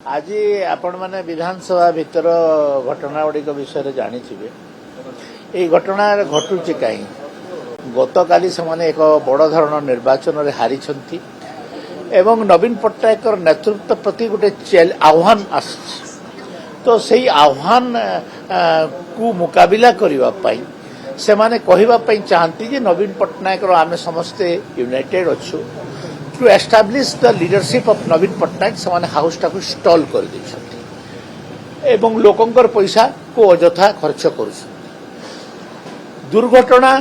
आज आपण माने विधानसभा भितर घटना गुड़िक विषय जानिथिबे ए घटना घटुची कहीं गतकाली से एक बड़ धरण निर्वाचन रे हारी छंती एवं नवीन पट्टनायक नेतृत्व प्रति गोटे आह्वान आस तो सही आह्वान को मुकाबिला करबा पई से माने कहबा पई चाहती जे नवीन पट्टनायक आमे समस्ते यूनाइटेड अच्छु to establish the leadership of Naveen Patnaik से माने हाउस टाकू स्टॉल कर दै एवं लोकंकर पैसा को अजथा खर्च कर दुर्घटना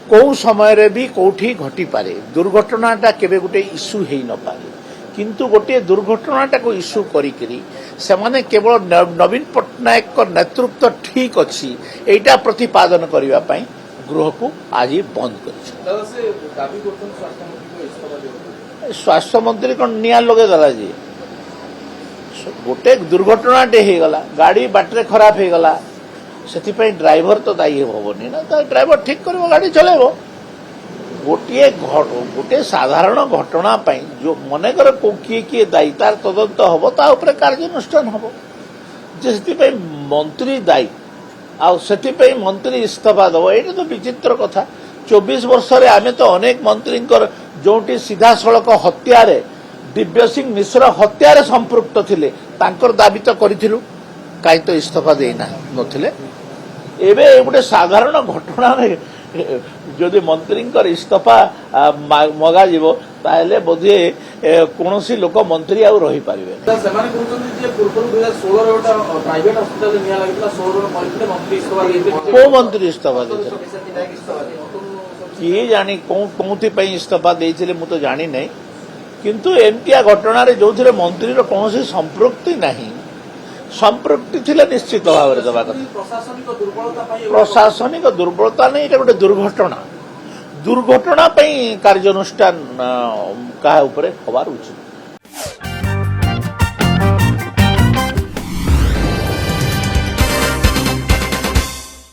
कौ समय रे भी कोठी घटी पारे दुर्घटनाटा केबे गोटे इश्यू हेई न पारे किंतु गोटे दुर्घटनाटा को इश्यू करिकरी से माने केवल नवीन पट्टनायक को नेतृत्व ठीक अच्छी एटा प्रतिपादन करबा पई गृह को आज बंद कर स्वास्थ्य मंत्री कौन निया लगे गला जी गोटे दुर्घटनाटे हो गला गाड़ी बाटरे खराब हो गला से ड्राइवर तो दायी हेनी ना तो ड्राइवर ठीक कर गाड़ी चलेब गोटे साधारण घटना जो मनकर किए किए दायी तार तदंत हम तापर कार्यानुष्ठान हम से मंत्री दायी आउ मंत्री इस्तीफा दब ये तो विचित्र कथा 24 वर्ष आम तो अनेक मंत्री जोटी सीधा सड़क हत्यार दिव्य सिंह मिश्र हत्यार संपृक्त थिले तांकर दाबी तो करिथिलु काई तो इस्तीफा देना नथिले एबे गोटे साधारण घटना जदि मंत्री इस्तीफा मगा जीवो ताले बोधे कोनोसी लोक मंत्री आउ रही पारिबे को मंत्री इस्तीफा किए जानी कौन इस्तीफा देइथिले मु तो जानी नहीं किंतु एमतिया घटना रे जो थिले मंत्री रो कोनोसी संपृक्ति नहीं संपृक्ति थिले निश्चित भाव रे दबा प्रशासनिक दुर्बलता नहीं एटा गोटे दुर्घटना दुर्घटना पई कार्यानुष्ठान का ऊपर हबार उचित